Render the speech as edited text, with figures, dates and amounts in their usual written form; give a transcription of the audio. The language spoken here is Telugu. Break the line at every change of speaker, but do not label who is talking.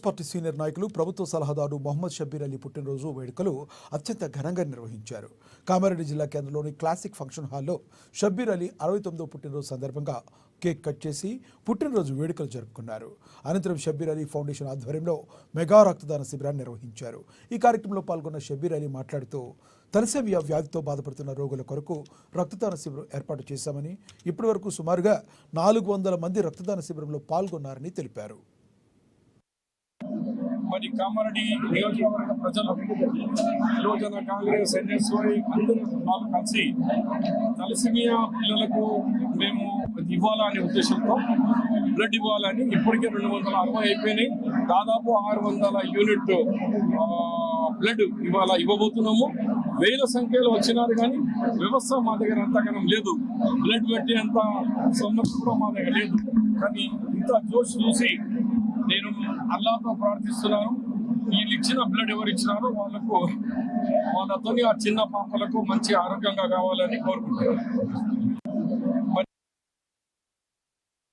పార్టీ సీనియర్ నాయకులు ప్రభుత్వ సలహాదారు మొహమ్మద్ షబ్బీర్ అలీ పుట్టినరోజు వేడుకలు అత్యంత ఘనంగా నిర్వహించారు. కామారెడ్డి జిల్లా కేంద్రంలోని క్లాసిక్ ఫంక్షన్ హాల్లో షబ్బీర్ అలీ 69వ పుట్టినరోజు సందర్భంగా కేక్ కట్ చేసి పుట్టినరోజు వేడుకలు జరుపుకున్నారు. అనంతరం షబ్బీర్ అలీ ఫౌండేషన్ ఆధ్వర్యంలో మెగా రక్తదాన శిబిరాన్ని నిర్వహించారు. ఈ కార్యక్రమంలో పాల్గొన్న షబ్బీర్ అలీ మాట్లాడుతూ తలసేమియా వ్యాధితో బాధపడుతున్న రోగుల కొరకు రక్తదాన శిబిరం ఏర్పాటు చేశామని, ఇప్పటి వరకు సుమారుగా 400 మంది రక్తదాన శిబిరంలో పాల్గొన్నారని తెలిపారు.
మరి కామారెడ్డి నియోజకవర్గ ప్రజలు యువజన కాంగ్రెస్ ఎన్ఎస్వై అందరూ వాళ్ళు కలిసి తలసేమియా పిల్లలకు మేము ఇవ్వాలనే ఉద్దేశంతో బ్లడ్ ఇవ్వాలని ఇప్పటికే 260 అయిపోయినాయి. దాదాపు 600 యూనిట్ బ్లడ్ ఇవ్వబోతున్నాము. వేల సంఖ్యలో వచ్చినారు, కానీ వ్యవస్థ మా దగ్గర అంతగానం లేదు. బ్లడ్ పెట్టి అంత సొమ్మతి కూడా మా దగ్గర లేదు. కానీ ఇంత జోష్ చూసి నేను అల్లాహ్తో ప్రార్థిస్తున్నాను. వీళ్ళు ఇచ్చిన బ్లడ్ ఎవరు ఇచ్చినారో వాళ్ళతో ఆ చిన్న పాపలకు మంచి ఆరోగ్యంగా కావాలని కోరుకుంటున్నాను.